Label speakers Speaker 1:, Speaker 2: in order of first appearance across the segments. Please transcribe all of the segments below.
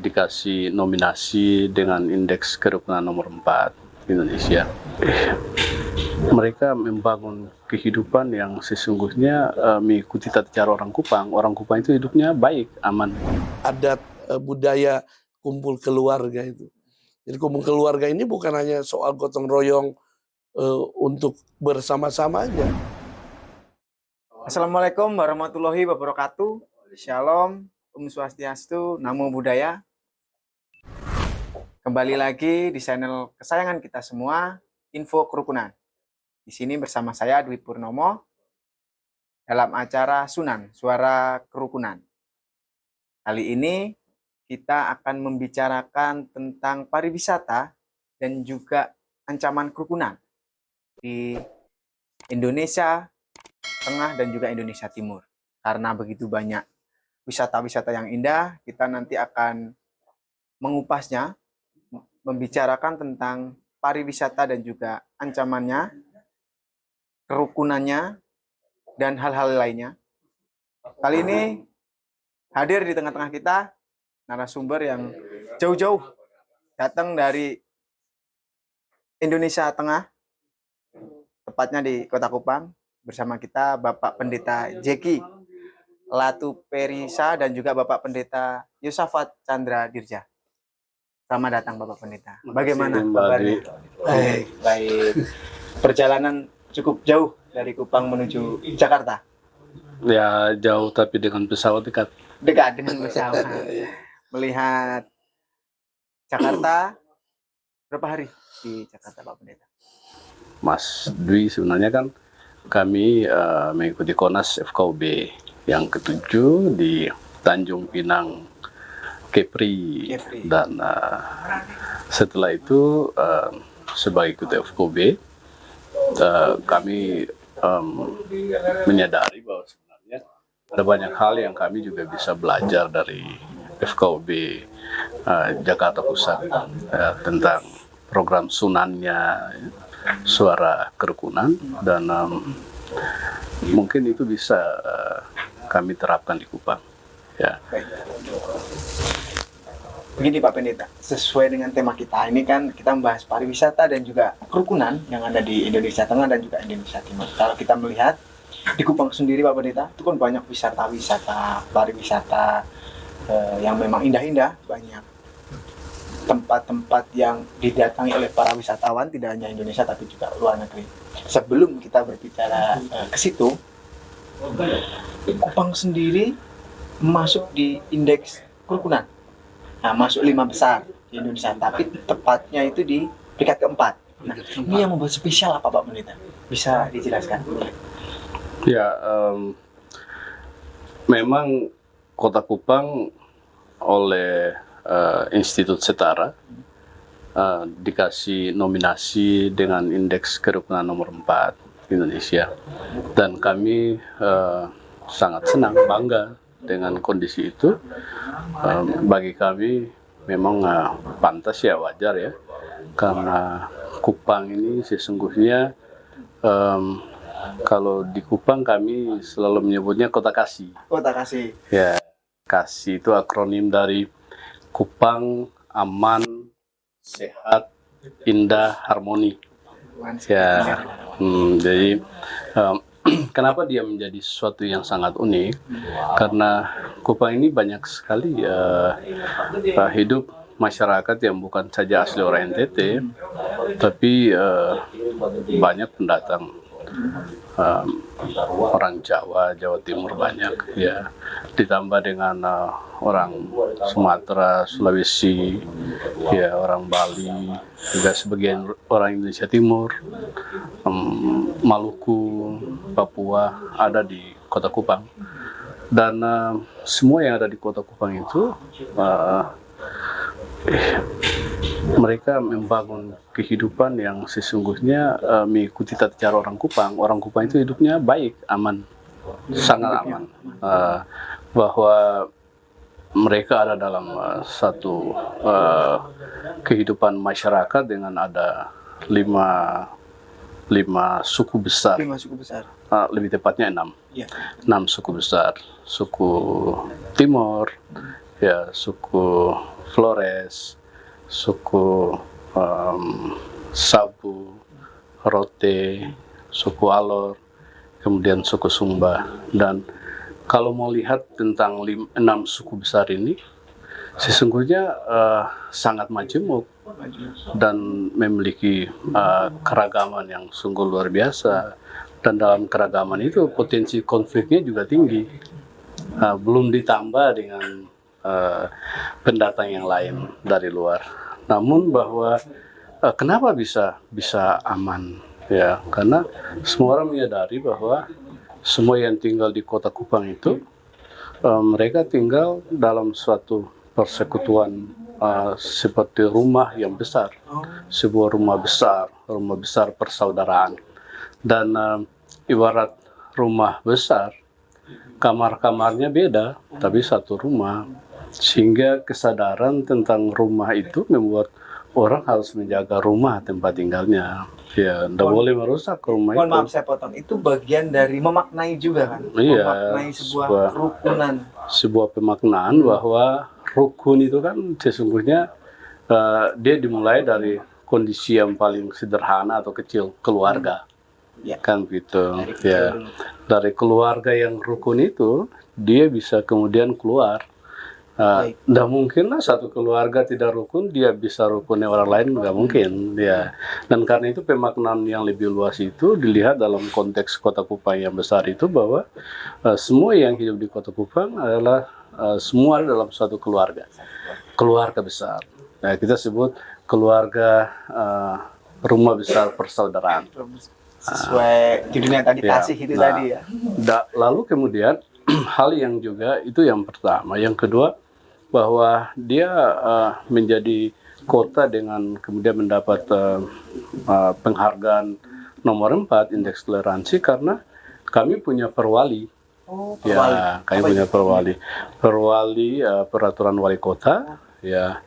Speaker 1: dikasih nominasi dengan indeks kerukunan nomor 4 Indonesia. Mereka membangun kehidupan yang sesungguhnya mengikuti tata cara orang Kupang. Orang Kupang itu hidupnya baik, aman.
Speaker 2: Adat budaya kumpul keluarga itu. Jadi kumpul keluarga ini bukan hanya soal gotong royong untuk bersama-sama aja.
Speaker 3: Assalamualaikum warahmatullahi wabarakatuh. Shalom, Om Swastiastu, Namo Buddhaya. Kembali lagi di channel kesayangan kita semua, Info Kerukunan. Di sini bersama saya Dwi Purnomo dalam acara Sunan, Suara Kerukunan. Kali ini kita akan membicarakan tentang pariwisata dan juga ancaman kerukunan di Indonesia Tengah dan juga Indonesia Timur. Karena begitu banyak wisata-wisata yang indah, kita nanti akan mengupasnya, membicarakan tentang pariwisata dan juga ancamannya, kerukunannya, dan hal-hal lainnya. Kali ini hadir di tengah-tengah kita narasumber yang jauh-jauh datang dari Indonesia Tengah, tepatnya di Kota Kupang. Bersama kita Bapak Pendeta Jeki Latu Perisa dan juga Bapak Pendeta Yosafat Chandra Dirja. Selamat datang Bapak Pendeta. Bagaimana kabarnya? Baik. Perjalanan cukup jauh dari Kupang menuju Jakarta.
Speaker 1: Ya jauh tapi dengan pesawat dekat.
Speaker 3: Dekat dengan pesawat. Melihat Jakarta, berapa hari di Jakarta Pak Pendeta?
Speaker 1: Mas Dwi, sebenarnya kan kami mengikuti Konas FKUB yang ke-7 di Tanjung Pinang, Kepri. Dan setelah itu sebagai ketua FKUB kami menyadari bahwa sebenarnya ada banyak hal yang kami juga bisa belajar dari FKUB Jakarta Pusat tentang program Sunannya, Suara Kerukunan, dan mungkin itu bisa kami terapkan di Kupang. Ya.
Speaker 3: Begini Pak Pendeta, sesuai dengan tema kita ini kan kita membahas pariwisata dan juga kerukunan yang ada di Indonesia Tengah dan juga Indonesia Timur. Kalau kita melihat di Kupang sendiri Pak Pendeta, itu kan banyak wisata-wisata, pariwisata yang memang indah-indah, banyak tempat-tempat yang didatangi oleh para wisatawan, tidak hanya Indonesia tapi juga luar negeri. Sebelum kita berbicara ke situ, Kupang sendiri masuk di indeks kerukunan. Nah, masuk 5 besar di Indonesia, tapi tepatnya itu di peringkat keempat. Nah, ini yang membuat spesial apa Pak Pendeta? Bisa dijelaskan?
Speaker 1: Ya, memang Kota Kupang oleh Institut Setara dikasih nominasi dengan indeks kerukunan nomor 4 Indonesia, dan kami sangat senang, bangga dengan kondisi itu. Bagi kami memang pantas ya, wajar ya, karena Kupang ini sesungguhnya kalau di Kupang kami selalu menyebutnya Kota Kasih.
Speaker 3: Kota Kasih.
Speaker 1: Ya, Kasih itu akronim dari Kupang, aman, sehat, indah, harmoni. Ya, jadi kenapa dia menjadi sesuatu yang sangat unik? Karena Kupang ini banyak sekali hidup masyarakat yang bukan saja asli orang NTT, tapi banyak pendatang. Orang Jawa, Jawa Timur banyak ya, ditambah dengan orang Sumatera, Sulawesi, ya orang Bali, juga sebagian orang Indonesia Timur, Maluku, Papua ada di Kota Kupang, dan semua yang ada di Kota Kupang itu mereka membangun kehidupan yang sesungguhnya mengikuti tata cara orang Kupang. Orang Kupang itu hidupnya baik, aman, sangat aman. Bahwa mereka ada dalam satu kehidupan masyarakat dengan ada lima suku besar.
Speaker 3: 5 suku besar.
Speaker 1: Lebih tepatnya 6.
Speaker 3: Ya.
Speaker 1: 6 suku besar. Suku Timur, ya suku Flores, suku Sabu, Rote, suku Alor, kemudian suku Sumba. Dan kalau mau lihat tentang 6 suku besar ini, sesungguhnya sangat majemuk dan memiliki keragaman yang sungguh luar biasa. Dan dalam keragaman itu potensi konfliknya juga tinggi. Belum ditambah dengan pendatang yang lain dari luar. Namun bahwa kenapa bisa aman? Ya, karena semua orang menyadari bahwa semua yang tinggal di Kota Kupang itu mereka tinggal dalam suatu persekutuan seperti rumah yang besar, sebuah rumah besar persaudaraan. Dan ibarat rumah besar, kamar-kamarnya beda, tapi satu rumah. Sehingga kesadaran tentang rumah itu membuat orang harus menjaga rumah tempat tinggalnya. Ya, tidak boleh merusak rumah
Speaker 3: Mohon
Speaker 1: itu.
Speaker 3: maaf saya potong. Itu bagian dari memaknai juga kan?
Speaker 1: Iya,
Speaker 3: Memaknai sebuah kerukunan.
Speaker 1: Sebuah pemaknaan bahwa rukun itu kan sesungguhnya dia dimulai dari kondisi yang paling sederhana atau kecil, keluarga.
Speaker 3: Ya.
Speaker 1: Kan gitu.
Speaker 3: Dari kecil
Speaker 1: Ya.
Speaker 3: dulu.
Speaker 1: Dari keluarga yang rukun itu dia bisa kemudian keluar.
Speaker 3: Baik.
Speaker 1: Nggak mungkin lah satu keluarga tidak rukun, dia bisa rukunnya orang lain, nggak mungkin. Ya. Dan karena itu pemaknaan yang lebih luas itu dilihat dalam konteks Kota Kupang yang besar itu bahwa semua yang hidup di Kota Kupang adalah semua dalam suatu keluarga besar. Nah, kita sebut keluarga rumah besar persaudaraan.
Speaker 3: Sesuai judulnya tadi,
Speaker 1: Ya.
Speaker 3: Tasih itu
Speaker 1: Nah,
Speaker 3: tadi ya.
Speaker 1: Lalu kemudian hal yang juga itu yang pertama. Yang kedua, bahwa dia menjadi kota dengan kemudian mendapat penghargaan nomor 4 indeks toleransi karena kami punya perwali.
Speaker 3: Oh,
Speaker 1: Ya, kami punya perwali. Perwali peraturan wali kota ya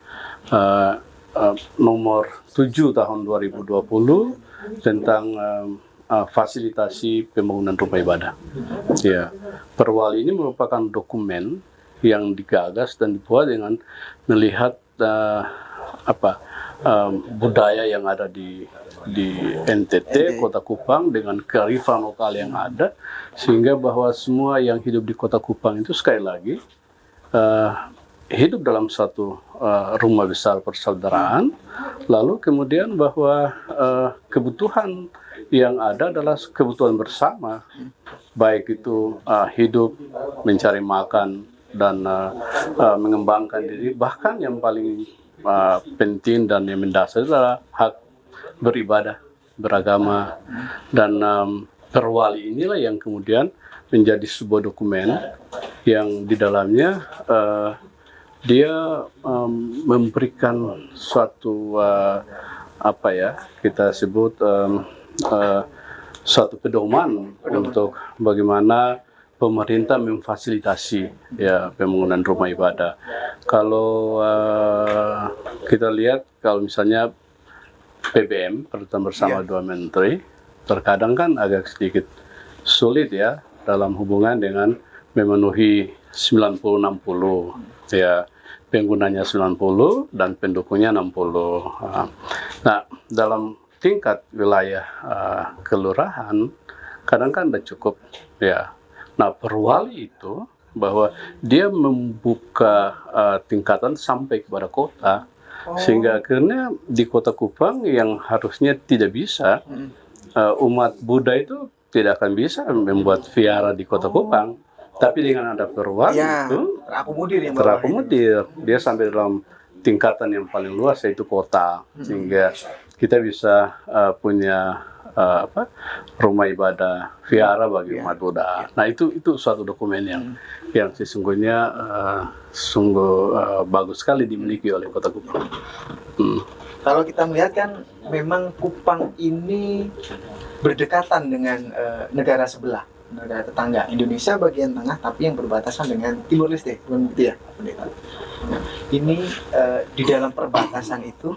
Speaker 1: nomor 7 tahun 2020 tentang fasilitasi pembangunan rumah ibadah. Ya, perwali ini merupakan dokumen yang digagas dan dibuat dengan melihat budaya yang ada di NTT, Kota Kupang dengan kearifan lokal yang ada, sehingga bahwa semua yang hidup di Kota Kupang itu sekali lagi hidup dalam satu rumah besar persaudaraan, lalu kemudian bahwa kebutuhan yang ada adalah kebutuhan bersama, baik itu hidup, mencari makan, dan mengembangkan diri, bahkan yang paling penting dan yang mendasar adalah hak beribadah, beragama. Dan perwali inilah yang kemudian menjadi sebuah dokumen yang di dalamnya dia memberikan suatu kita sebut suatu pedoman untuk bagaimana pemerintah memfasilitasi ya pembangunan rumah ibadah. Kalau kita lihat kalau misalnya PBM Pertemuan Bersama Dua Menteri terkadang kan agak sedikit sulit ya dalam hubungan dengan memenuhi 90-60 ya, penggunanya 90 dan pendukungnya 60. Nah, dalam tingkat wilayah kelurahan kadang kan udah cukup ya. Nah, perwali itu bahwa dia membuka tingkatan sampai kepada kota, sehingga akhirnya di Kota Kupang yang harusnya tidak bisa, umat Buddha itu tidak akan bisa membuat vihara di Kota Kupang, tapi dengan ada perwali itu terakomodir, dia sampai dalam tingkatan yang paling luas yaitu kota, sehingga kita bisa punya rumah ibadah vihara bagi umat Buddha. Nah, itu suatu dokumen yang sesungguhnya sungguh bagus sekali dimiliki oleh Kota Kupang.
Speaker 3: Kalau kita melihat kan memang Kupang ini berdekatan dengan negara sebelah, negara tetangga. Indonesia bagian tengah tapi yang berbatasan dengan Timur Leste, bukan begitu ya, Pendeta? Nah, ini di dalam perbatasan itu,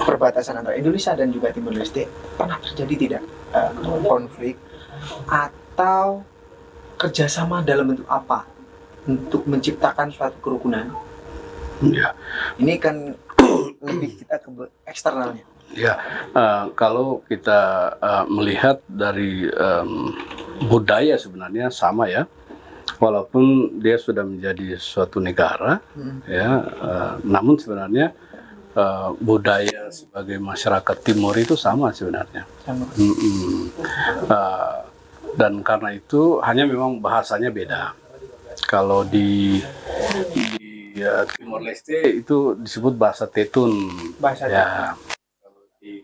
Speaker 3: perbatasan antara Indonesia dan juga Timur Leste, pernah terjadi tidak konflik atau kerjasama dalam bentuk apa untuk menciptakan suatu kerukunan,
Speaker 1: Ya,
Speaker 3: ini kan lebih kita ke eksternalnya.
Speaker 1: ya. Kalau kita melihat dari budaya sebenarnya sama ya, walaupun dia sudah menjadi suatu negara, ya, namun sebenarnya budaya sebagai masyarakat Timur itu sama sebenarnya.
Speaker 3: Sama.
Speaker 1: Dan karena itu hanya memang bahasanya beda. Kalau di Timor Leste itu disebut bahasa Tetun.
Speaker 3: Bahasa
Speaker 1: Ya. Kalau di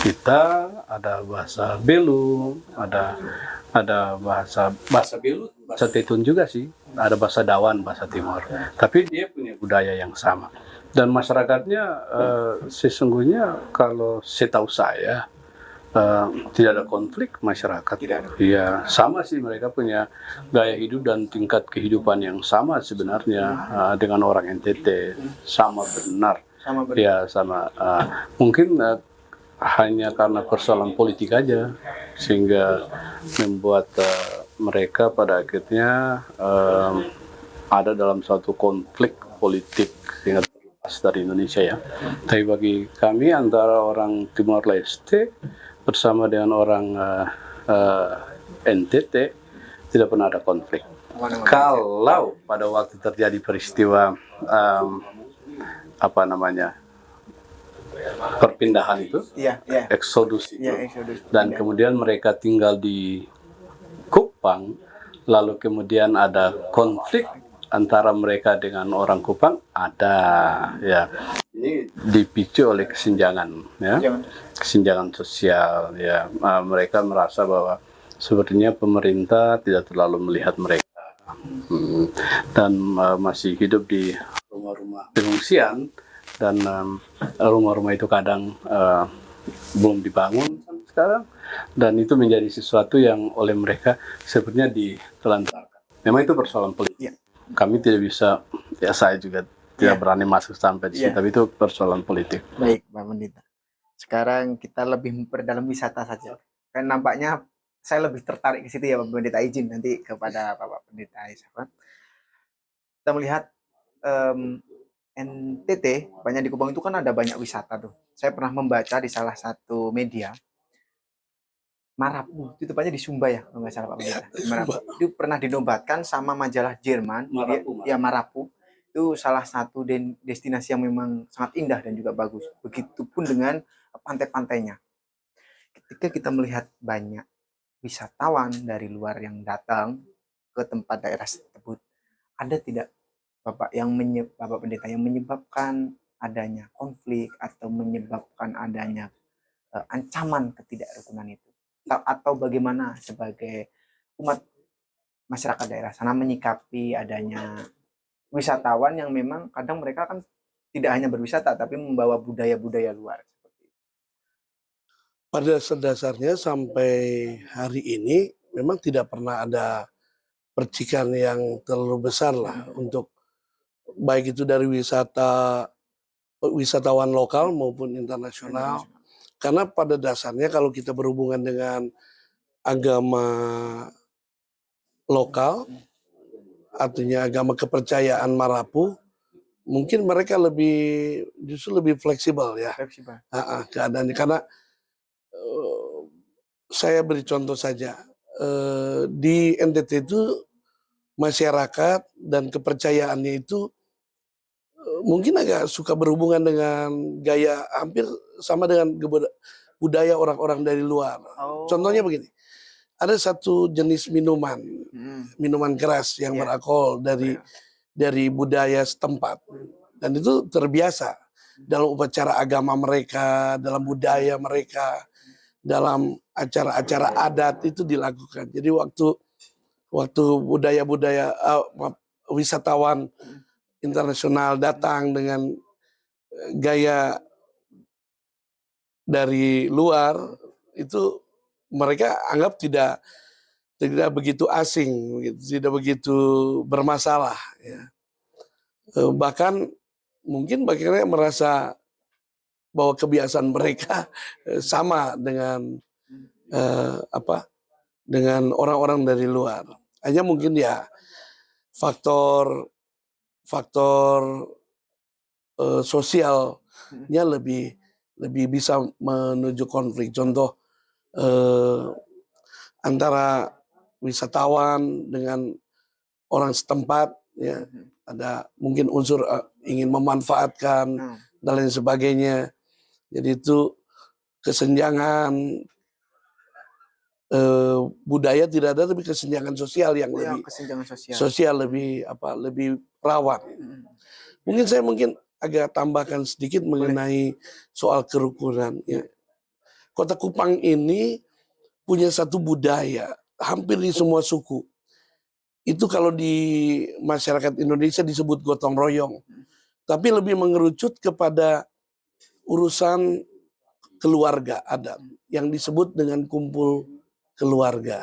Speaker 1: kita ada bahasa Belu, ada bahasa Belu, bahasa Tetun juga sih. Ada bahasa Dawan, bahasa Timor. Tapi dia punya budaya yang sama. Dan masyarakatnya sesungguhnya kalau setahu saya tidak ada konflik masyarakat.
Speaker 3: Tidak ada.
Speaker 1: Iya, sama sih, mereka punya gaya hidup dan tingkat kehidupan yang sama sebenarnya dengan orang NTT, sama benar.
Speaker 3: Sama benar.
Speaker 1: Ya, sama. Mungkin hanya karena persoalan politik aja sehingga membuat mereka pada akhirnya ada dalam suatu konflik politik sehingga terlepas dari Indonesia ya. Tapi bagi kami antara orang Timor Leste bersama dengan orang NTT tidak pernah ada konflik. Kalau pada waktu terjadi peristiwa perpindahan itu, eksodus itu, dan kemudian mereka tinggal di Kupang, lalu kemudian ada konflik antara mereka dengan orang Kupang, ada ya. Ini dipicu oleh kesenjangan ya. Kesenjangan sosial ya. Mereka merasa bahwa sepertinya pemerintah tidak terlalu melihat mereka dan masih hidup di rumah-rumah pengungsian, dan rumah-rumah itu kadang belum dibangun sekarang, dan itu menjadi sesuatu yang oleh mereka sepertinya ditelantarkan. Memang itu persoalan politik. Kami tidak bisa, ya saya juga tidak berani masuk sampai di situ, tapi itu persoalan politik.
Speaker 3: Baik, Pak Pendeta. Sekarang kita lebih memperdalam wisata saja. Kan nampaknya saya lebih tertarik ke situ ya, Pak Pendeta. Izin nanti kepada Bapak Pendeta Isafat. Kita melihat NTT, banyak di Kupang itu kan ada banyak wisata tuh. Saya pernah membaca di salah satu media, Marapu, itu tepatnya di Sumba ya, kalau nggak salah Pak Pendeta. Marapu. Itu pernah dinobatkan sama majalah Jerman, Marapu. Itu salah satu destinasi yang memang sangat indah dan juga bagus. Begitupun dengan pantai-pantainya. Ketika kita melihat banyak wisatawan dari luar yang datang ke tempat daerah tersebut, ada tidak Bapak Pendeta yang menyebabkan adanya konflik atau menyebabkan adanya ancaman ketidakrukunan itu? Atau bagaimana sebagai umat masyarakat daerah sana menyikapi adanya wisatawan yang memang kadang mereka kan tidak hanya berwisata tapi membawa budaya-budaya luar.
Speaker 2: Pada dasarnya sampai hari ini memang tidak pernah ada percikan yang terlalu besar lah untuk baik itu dari wisatawan lokal maupun internasional. Karena pada dasarnya kalau kita berhubungan dengan agama lokal, artinya agama kepercayaan Marapu, mungkin mereka justru lebih fleksibel ya. Keadaannya, karena saya beri contoh saja, di NTT itu masyarakat dan kepercayaannya itu mungkin agak suka berhubungan dengan gaya hampir sama dengan budaya orang-orang dari luar. Contohnya begini, ada satu jenis minuman keras yang beralkohol dari budaya setempat, dan itu terbiasa dalam upacara agama mereka, dalam budaya mereka, dalam acara-acara adat itu dilakukan. Jadi waktu wisatawan internasional datang dengan gaya dari luar, itu mereka anggap tidak begitu asing, tidak begitu bermasalah ya. Bahkan mungkin mereka merasa bahwa kebiasaan mereka sama dengan dengan orang-orang dari luar. Hanya mungkin ya faktor sosialnya lebih bisa menuju konflik. Contoh antara wisatawan dengan orang setempat, ya ada mungkin unsur ingin memanfaatkan dan lain sebagainya. Jadi itu kesenjangan budaya tidak ada, tapi kesenjangan sosial yang lebih
Speaker 3: kesenjangan sosial.
Speaker 2: lebih rawan. Mungkin saya agak tambahkan sedikit mengenai soal kerukunan. Ya. Kota Kupang ini punya satu budaya hampir di semua suku. Itu kalau di masyarakat Indonesia disebut gotong royong, tapi lebih mengerucut kepada urusan keluarga adat yang disebut dengan kumpul keluarga.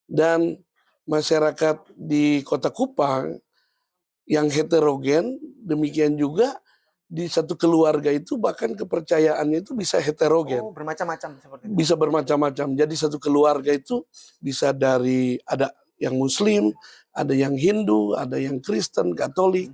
Speaker 2: Dan masyarakat di Kota Kupang yang heterogen, demikian juga di satu keluarga itu bahkan kepercayaannya itu bisa heterogen.
Speaker 3: Bermacam-macam seperti itu.
Speaker 2: Bisa bermacam-macam. Jadi satu keluarga itu bisa ada yang Muslim, ada yang Hindu, ada yang Kristen, Katolik.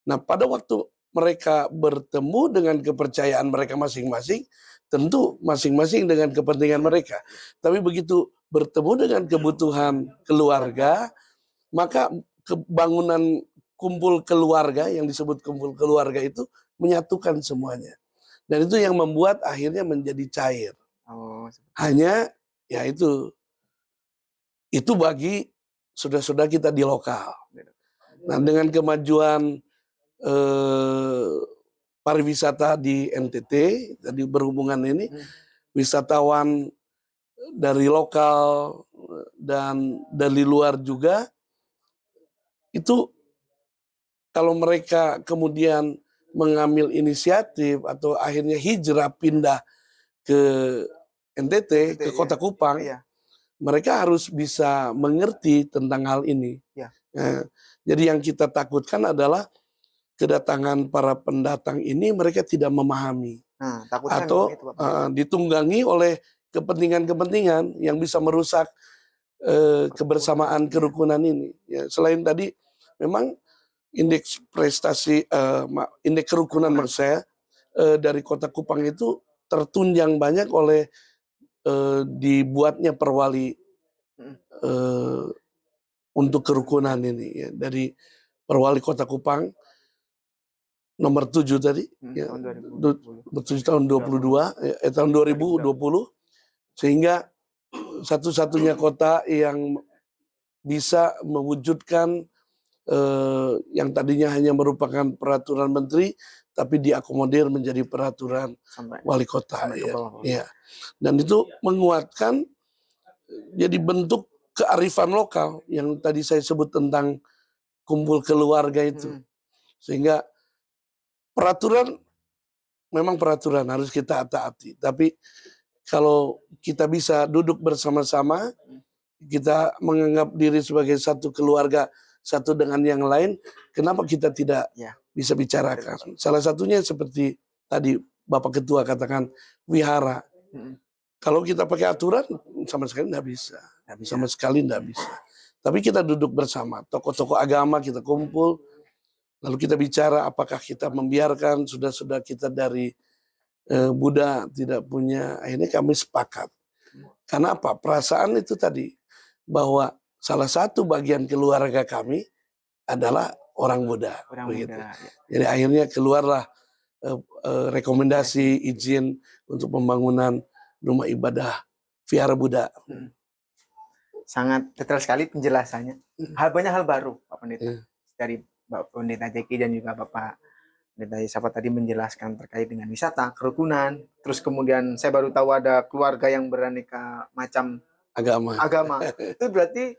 Speaker 2: Nah, pada waktu mereka bertemu dengan kepercayaan mereka masing-masing, tentu masing-masing dengan kepentingan mereka. Tapi begitu bertemu dengan kebutuhan keluarga, maka bangunan kumpul keluarga yang disebut kumpul keluarga itu menyatukan semuanya. Dan itu yang membuat akhirnya menjadi cair. Hanya ya itu bagi saudara-saudara kita di lokal. Nah, dengan kemajuan pariwisata di NTT, tadi berhubungan ini, wisatawan dari lokal dan dari luar juga, itu kalau mereka kemudian mengambil inisiatif atau akhirnya hijrah pindah ke NTT, ke Kota Kupang, mereka harus bisa mengerti tentang hal ini. Nah, jadi yang kita takutkan adalah kedatangan para pendatang ini mereka tidak memahami atau ditunggangi oleh kepentingan-kepentingan yang bisa merusak kebersamaan kerukunan ini. Ya, selain tadi memang indeks prestasi, indeks kerukunan maksud saya dari Kota Kupang itu tertunjang banyak oleh dibuatnya perwali untuk kerukunan ini, ya, dari perwali Kota Kupang nomor 7 tadi, ya, 7 tahun 22, tahun 2020, sehingga satu-satunya kota yang bisa mewujudkan yang tadinya hanya merupakan peraturan menteri, tapi diakomodir menjadi peraturan wali kota. Ya. Dan itu menguatkan, jadi bentuk kearifan lokal yang tadi saya sebut tentang kumpul keluarga itu. Sehingga peraturan, memang peraturan harus kita taati. Tapi kalau kita bisa duduk bersama-sama, kita menganggap diri sebagai satu keluarga, satu dengan yang lain, kenapa kita tidak bisa bicarakan? Salah satunya seperti tadi Bapak Ketua katakan, wihara. Kalau kita pakai aturan, sama sekali tidak bisa. Sama sekali tidak bisa. Tapi kita duduk bersama, tokoh-tokoh agama kita kumpul, lalu kita bicara apakah kita membiarkan saudara-saudara kita dari Buddha tidak punya, akhirnya kami sepakat. Karena apa? Perasaan itu tadi, bahwa salah satu bagian keluarga kami adalah orang Buddha. Begitu. Jadi akhirnya keluarlah rekomendasi izin untuk pembangunan rumah ibadah Vihara Buddha.
Speaker 3: Sangat detail sekali penjelasannya. Banyak hal baru Pak Pendeta. Dari Bapak Pendeta Jeki dan juga Bapak Pendeta Yesafat tadi menjelaskan terkait dengan wisata, kerukunan. Terus kemudian saya baru tahu ada keluarga yang beraneka macam agama. Itu berarti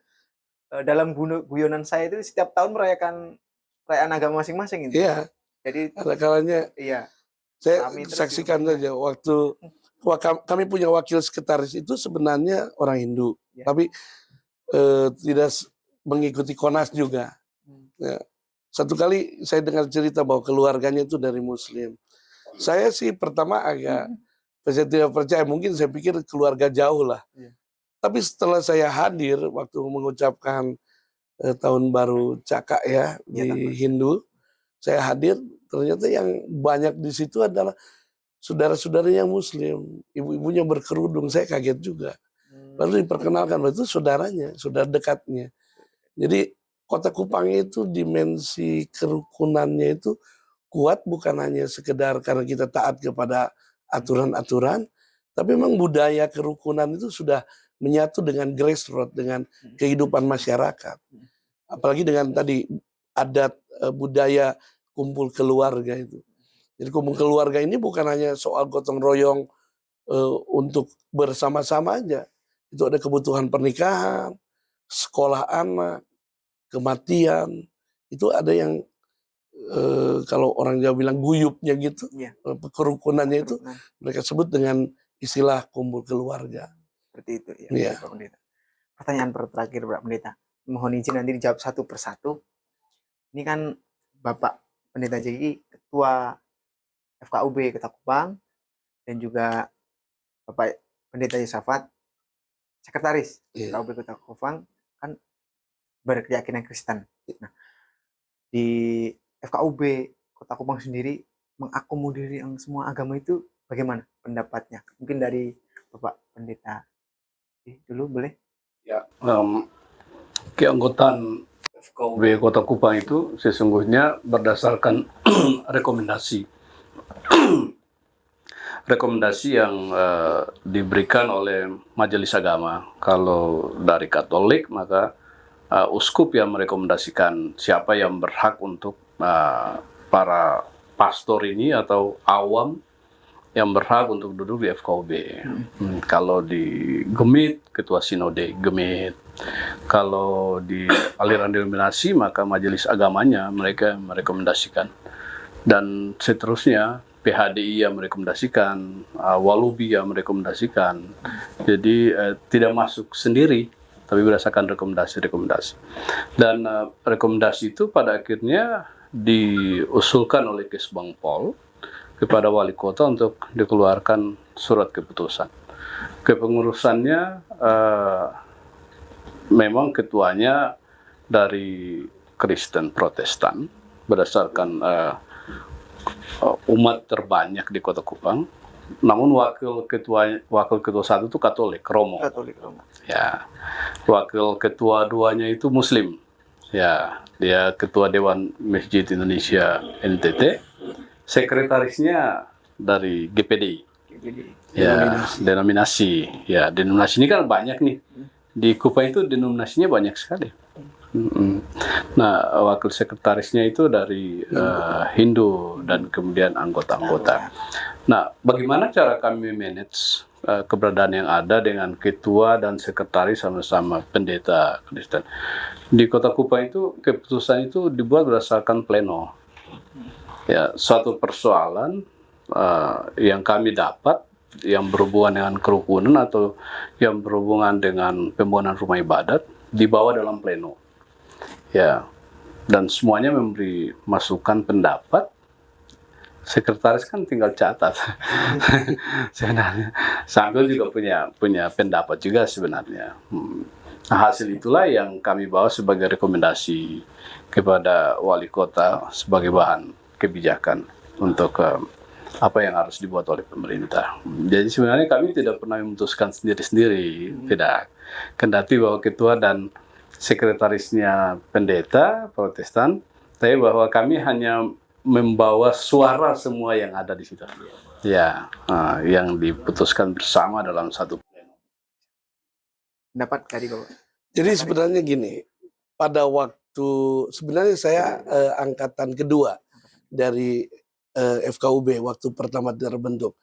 Speaker 3: dalam guyonan saya itu setiap tahun merayakan perayaan agama masing-masing itu.
Speaker 2: Iya.
Speaker 3: Jadi
Speaker 2: ada kalanya saya saksikan saja waktu kami punya wakil sekretaris itu sebenarnya orang Hindu, tapi tidak mengikuti Konas juga. Ya. Satu kali saya dengar cerita bahwa keluarganya itu dari Muslim. Saya sih pertama saya tidak percaya, mungkin saya pikir keluarga jauh lah. Tapi setelah saya hadir waktu mengucapkan tahun baru Caka ya
Speaker 3: Iya,
Speaker 2: di
Speaker 3: tahun baru.
Speaker 2: Hindu. Saya hadir, ternyata yang banyak di situ adalah saudara-saudaranya Muslim, ibu-ibunya berkerudung. Saya kaget juga. Lalu diperkenalkan, itu saudaranya, saudara dekatnya. Jadi Kota Kupang itu dimensi kerukunannya itu kuat, bukan hanya sekedar karena kita taat kepada aturan-aturan, tapi memang budaya kerukunan itu sudah menyatu dengan grassroots, dengan kehidupan masyarakat. Apalagi dengan tadi adat budaya kumpul keluarga itu. Jadi kumpul keluarga ini bukan hanya soal gotong royong untuk bersama-sama aja. Itu ada kebutuhan pernikahan, sekolah anak, kematian. Itu ada yang kalau orang Jawa bilang guyupnya gitu,
Speaker 3: Iya,
Speaker 2: kerukunannya itu
Speaker 3: kerukunan.
Speaker 2: mereka sebut dengan istilah kumpul keluarga.
Speaker 3: Seperti itu ya,
Speaker 2: Iya.
Speaker 3: Pak Pendeta. Pertanyaan terakhir Pak Pendeta. Mohon izin nanti dijawab satu persatu. Ini kan Bapak Pendeta Jeki Ketua FKUB Kota Kupang dan juga Bapak Pendeta Yosafat Sekretaris
Speaker 2: Iya.
Speaker 3: FKUB Kota Kupang kan berkeyakinan Kristen. Nah, di FKUB Kota Kupang sendiri mengakomodir yang semua agama itu bagaimana pendapatnya? Mungkin dari Bapak Pendeta dulu boleh?
Speaker 1: Ya, keanggotaan FKUB Kota Kupang itu sesungguhnya berdasarkan rekomendasi yang diberikan oleh Majelis Agama. Kalau dari Katolik maka uskup yang merekomendasikan siapa yang berhak untuk para pastor ini atau awam yang berhak untuk duduk di FKUB. Kalau di Gemit, Ketua Sinode Gemit. Kalau di aliran denominasi, maka majelis agamanya mereka merekomendasikan. Dan seterusnya, PHDI yang merekomendasikan, Walubi yang merekomendasikan. Jadi tidak masuk sendiri, tapi berdasarkan rekomendasi-rekomendasi. Dan rekomendasi itu pada akhirnya diusulkan oleh Kesbangpol kepada wali kota untuk dikeluarkan surat keputusan. Kepengurusannya memang ketuanya dari Kristen Protestan berdasarkan umat terbanyak di Kota Kupang. Namun wakil ketua satu itu Katolik, Romo.
Speaker 3: Katolik Romo.
Speaker 1: Ya, wakil ketua duanya itu Muslim. Ya, dia ketua Dewan Masjid Indonesia NTT. Sekretarisnya dari GPDI. Ya, denominasi. Ya, denominasi ini kan banyak nih. Di Kupang itu denominasinya banyak sekali. Nah, wakil sekretarisnya itu dari Hindu dan kemudian anggota-anggota. Nah, bagaimana cara kami manage keberadaan yang ada dengan ketua dan sekretaris sama-sama pendeta Kristen? Di Kota Kupang itu keputusan itu dibuat berdasarkan pleno. Ya, suatu persoalan yang kami dapat yang berhubungan dengan kerukunan atau yang berhubungan dengan pembangunan rumah ibadat dibawa dalam pleno. Ya, dan semuanya memberi masukan pendapat. Sekretaris kan tinggal catat. Sebenarnya Sanggul juga punya pendapat juga sebenarnya. Nah, hasil itulah yang kami bawa sebagai rekomendasi kepada wali kota sebagai bahan kebijakan untuk apa yang harus dibuat oleh pemerintah. Jadi sebenarnya kami tidak pernah memutuskan sendiri-sendiri, tidak. Kendati bahwa ketua dan sekretarisnya pendeta Protestan, tapi bahwa kami hanya membawa suara semua yang ada di situ. Ya, yang diputuskan bersama dalam satu pleno.
Speaker 3: Pendapat tadi Bapak.
Speaker 2: Jadi sebenarnya gini, pada waktu sebenarnya saya angkatan kedua dari FKUB waktu pertama terbentuk.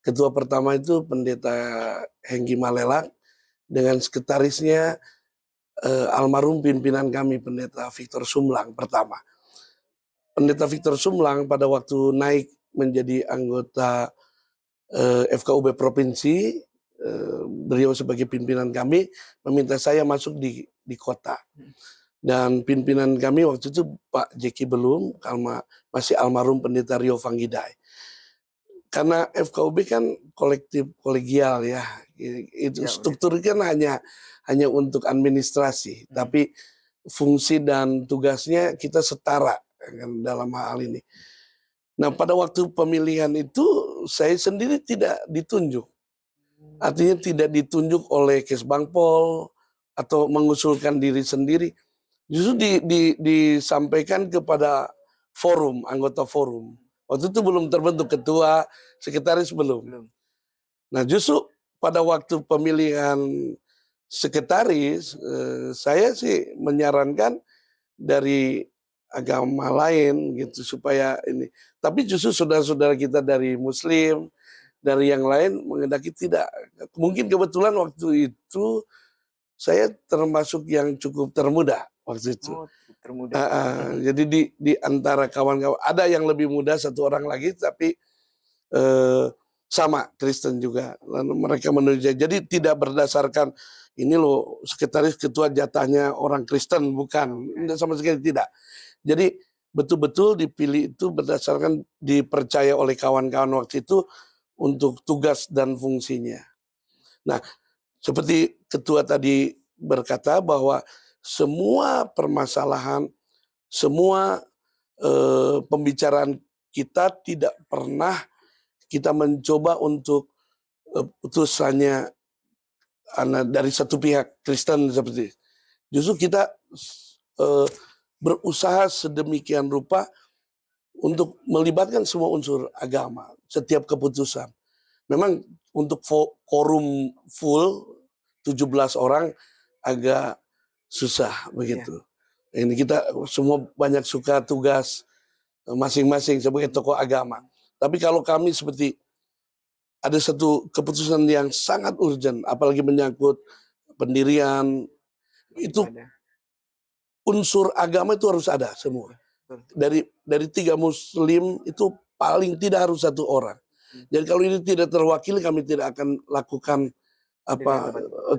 Speaker 2: Ketua pertama itu Pendeta Hengki Malelak dengan sekretarisnya almarhum pimpinan kami Pendeta Victor Sumlang pertama. Pendeta Victor Sumlang pada waktu naik menjadi anggota FKUB provinsi, beliau sebagai pimpinan kami meminta saya masuk di kota. Dan pimpinan kami waktu itu Pak Jeki belum, masih almarhum Pendeta Rio Vanggidai. Karena FKUB kan kolektif kolegial ya, itu struktur kan hanya untuk administrasi, tapi fungsi dan tugasnya kita setara kan, dalam hal ini. Nah, pada waktu pemilihan itu saya sendiri tidak ditunjuk. Artinya tidak ditunjuk oleh Kesbangpol atau mengusulkan diri sendiri. Justru disampaikan kepada forum, anggota forum. Waktu itu belum terbentuk ketua, sekretaris belum.
Speaker 3: Belum.
Speaker 2: Nah, justru pada waktu pemilihan sekretaris, saya sih menyarankan dari agama lain gitu supaya ini. Tapi justru saudara-saudara kita dari Muslim, dari yang lain mengendaki tidak. Mungkin kebetulan waktu itu saya termasuk yang cukup termuda waktu itu.
Speaker 3: Oh, termuda.
Speaker 2: Jadi di antara kawan-kawan ada yang lebih muda satu orang lagi, tapi sama Kristen juga. Lalu mereka menuju. Jadi tidak berdasarkan ini loh sekretaris ketua jatahnya orang Kristen, bukan. Sama sekali tidak. Jadi betul-betul dipilih itu berdasarkan dipercaya oleh kawan-kawan waktu itu untuk tugas dan fungsinya. Nah, seperti ketua tadi berkata bahwa semua permasalahan, semua pembicaraan kita tidak pernah kita mencoba untuk putusannya dari satu pihak Kristen seperti itu. Justru kita berusaha sedemikian rupa untuk melibatkan semua unsur agama setiap keputusan. Memang untuk quorum full 17 orang agak susah begitu. Ini kita semua banyak suka tugas masing-masing sebagai tokoh agama. Tapi kalau kami seperti ada satu keputusan yang sangat urgent, apalagi menyangkut pendirian, itu unsur agama itu harus ada semua. Dari 3 Muslim itu paling tidak harus 1 orang. Jadi kalau ini tidak terwakili, kami tidak akan lakukan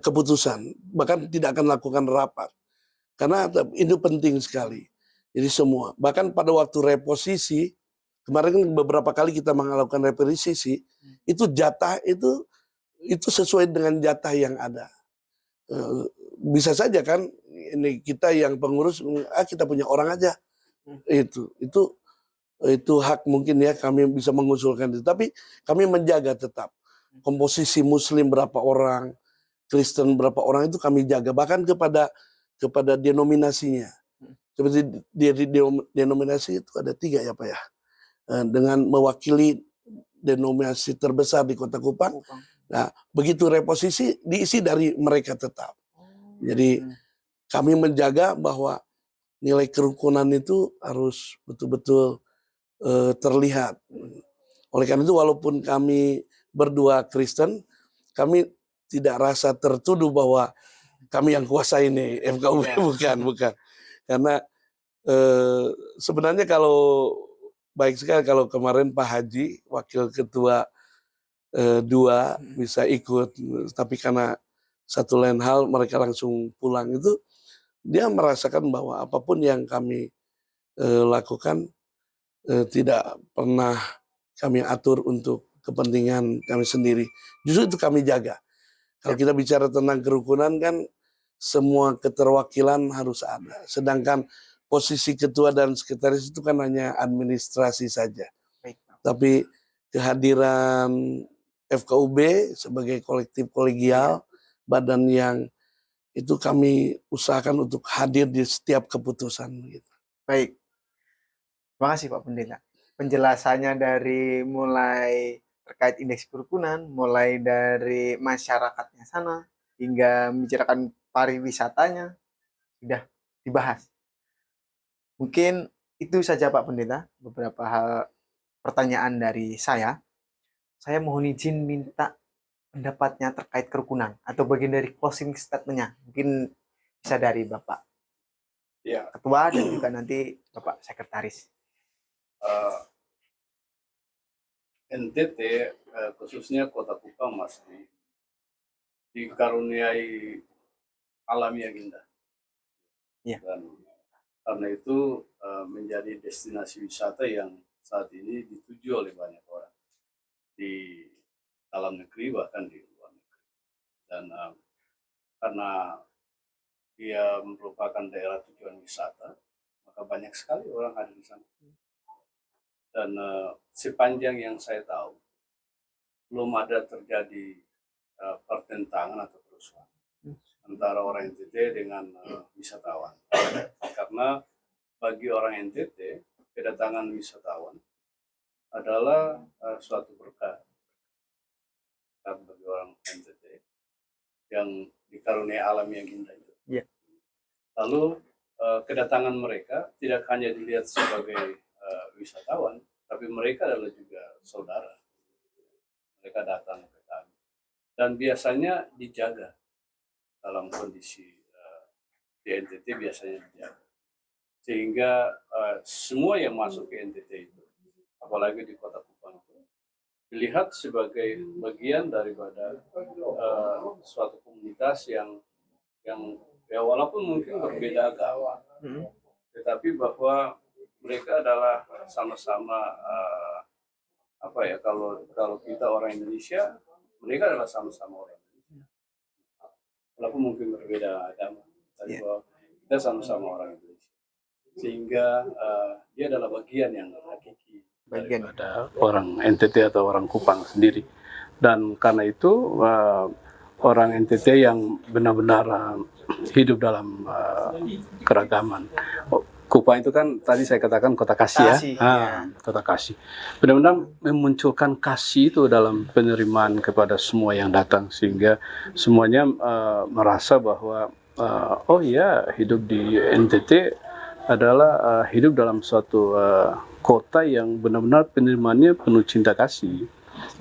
Speaker 2: keputusan, bahkan tidak akan lakukan rapat, karena itu penting sekali. Jadi semua, bahkan pada waktu reposisi kemarin kan beberapa kali kita melakukan reposisi, itu jatah itu sesuai dengan jatah yang ada. Bisa saja kan ini kita yang pengurus kita punya orang aja, itu hak mungkin ya kami bisa mengusulkan itu, tapi kami menjaga tetap komposisi Muslim berapa orang, Kristen berapa orang itu kami jaga, bahkan kepada denominasinya. Seperti di denominasi itu ada 3 ya Pak ya, dengan mewakili denominasi terbesar di Kota Kupang. Nah, begitu reposisi diisi dari mereka tetap. Jadi kami menjaga bahwa nilai kerukunan itu harus betul-betul terlihat. Oleh karena itu walaupun kami berdua Kristen, kami tidak rasa tertuduh bahwa kami yang kuasa ini FKUB, bukan. Karena sebenarnya kalau baik sekali kalau kemarin Pak Haji, wakil ketua 2 bisa ikut, tapi karena satu lain hal mereka langsung pulang, itu dia merasakan bahwa apapun yang kami lakukan tidak pernah kami atur untuk kepentingan kami sendiri. Justru itu kami jaga. Kalau kita bicara tentang kerukunan kan semua keterwakilan harus ada. Sedangkan posisi ketua dan sekretaris itu kan hanya administrasi saja. Tapi kehadiran FKUB sebagai kolektif kolegial, badan yang itu kami usahakan untuk hadir di setiap keputusan. Gitu.
Speaker 3: Baik. Terima kasih Pak Pendeta. Penjelasannya dari mulai terkait indeks kerukunan, mulai dari masyarakatnya sana, hingga membicarakan pariwisatanya, sudah dibahas. Mungkin itu saja Pak Pendeta, beberapa hal pertanyaan dari saya. Saya mohon izin minta pendapatnya terkait kerukunan, atau bagian dari closing statement-nya. Mungkin bisa dari Bapak Ketua dan juga nanti Bapak Sekretaris.
Speaker 1: NTT khususnya Kota Kupang masih dikaruniai alam yang indah. Dan karena itu menjadi destinasi wisata yang saat ini dituju oleh banyak orang di dalam negeri bahkan di luar negeri. Dan karena dia merupakan daerah tujuan wisata, maka banyak sekali orang hadir di sana. Dan sepanjang yang saya tahu, belum ada terjadi pertentangan atau kerusuhan antara orang NTT dengan wisatawan. Karena bagi orang NTT, kedatangan wisatawan adalah suatu berkah bagi orang NTT yang dikaruniai alam yang indah itu.
Speaker 3: Iya.
Speaker 1: Lalu kedatangan mereka tidak hanya dilihat sebagai wisatawan, tapi mereka adalah juga saudara. Mereka datang ke kami dan biasanya dijaga dalam kondisi di NTT biasanya dijaga, sehingga semua yang masuk ke NTT itu, apalagi di Kota Kupang itu, dilihat sebagai bagian daripada suatu komunitas yang ya walaupun mungkin berbeda agama, tetapi bahwa mereka adalah sama-sama kalau kita orang Indonesia, mereka adalah sama-sama orang Indonesia. Walaupun mungkin berbeda agama, tapi bahwa kita sama-sama orang Indonesia. Sehingga dia adalah bagian yang hakiki daripada orang NTT atau orang Kupang sendiri. Dan karena itu orang NTT yang benar-benar hidup dalam keragaman. Kupang itu kan tadi saya katakan kota kasih ya, kota kasih. Benar-benar memunculkan kasih itu dalam penerimaan kepada semua yang datang, sehingga semuanya merasa bahwa oh ya, hidup di NTT adalah hidup dalam suatu kota yang benar-benar penerimaannya penuh cinta kasih.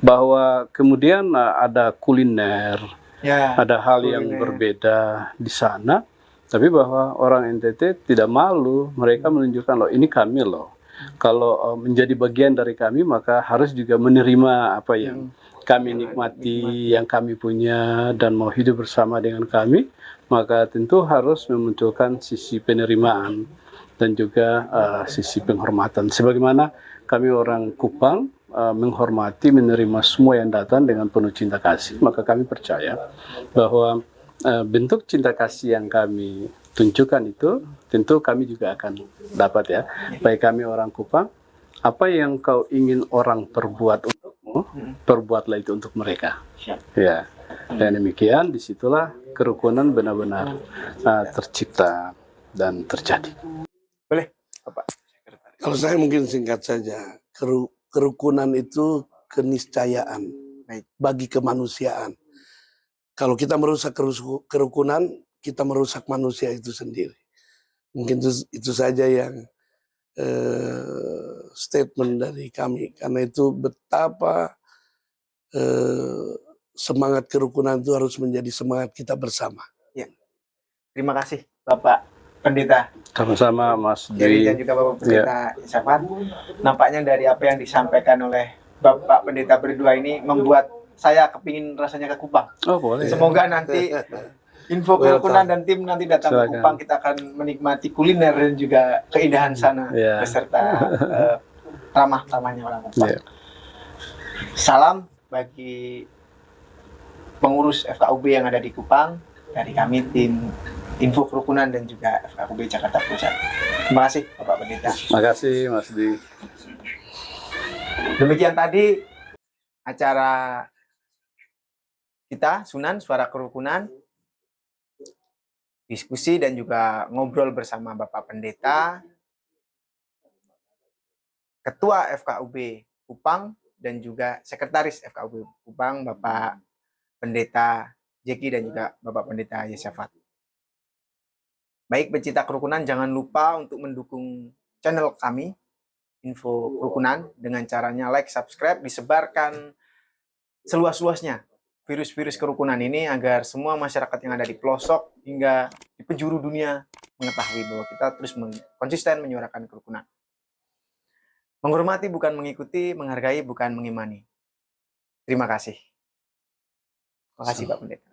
Speaker 1: Bahwa kemudian ada kuliner, ada hal yang berbeda di sana. Tapi bahwa orang NTT tidak malu, mereka menunjukkan loh ini kami loh. Kalau menjadi bagian dari kami maka harus juga menerima apa yang kami nikmati, yang kami punya dan mau hidup bersama dengan kami, maka tentu harus memunculkan sisi penerimaan dan juga sisi penghormatan. Sebagaimana kami orang Kupang menghormati, menerima semua yang datang dengan penuh cinta kasih, maka kami percaya bahwa bentuk cinta kasih yang kami tunjukkan itu tentu kami juga akan dapat ya. Baik kami orang Kupang, apa yang kau ingin orang perbuat untukmu, perbuatlah itu untuk mereka. Ya, dan demikian disitulah kerukunan benar-benar tercipta dan terjadi.
Speaker 3: Boleh, Bapak.
Speaker 2: Kalau saya mungkin singkat saja, kerukunan itu keniscayaan bagi kemanusiaan. Kalau kita merusak kerukunan, kita merusak manusia itu sendiri. Mungkin itu saja yang statement dari kami. Karena itu betapa semangat kerukunan itu harus menjadi semangat kita bersama.
Speaker 3: Ya. Terima kasih Bapak Pendeta.
Speaker 1: Sama-sama Mas
Speaker 3: Dwi dan juga Bapak Pendeta Syafat. Nampaknya dari apa yang disampaikan oleh Bapak Pendeta berdua ini membuat saya kepingin rasanya ke Kupang.
Speaker 1: Oh boleh.
Speaker 3: Semoga nanti info kerukunan dan tim nanti datang ke Kupang, kita akan menikmati kuliner dan juga keindahan sana beserta ramah-tamahnya orang Kupang. Salam bagi pengurus FKUB yang ada di Kupang, dari kami tim info kerukunan dan juga FKUB Jakarta Pusat. Terima kasih Bapak Pendeta.
Speaker 1: Terima kasih Mas Di.
Speaker 3: Demikian tadi acara kita Sunan Suara Kerukunan, diskusi dan juga ngobrol bersama Bapak Pendeta, Ketua FKUB Kupang dan juga Sekretaris FKUB Kupang Bapak Pendeta Jeki dan juga Bapak Pendeta Yesafat. Baik pecinta kerukunan, jangan lupa untuk mendukung channel kami Info Kerukunan dengan caranya like, subscribe, disebarkan seluas-luasnya virus-virus kerukunan ini agar semua masyarakat yang ada di pelosok hingga di penjuru dunia mengetahui bahwa kita terus konsisten menyuarakan kerukunan. Menghormati bukan mengikuti, menghargai bukan mengimani. Terima kasih. Terima kasih Pak Pendeta.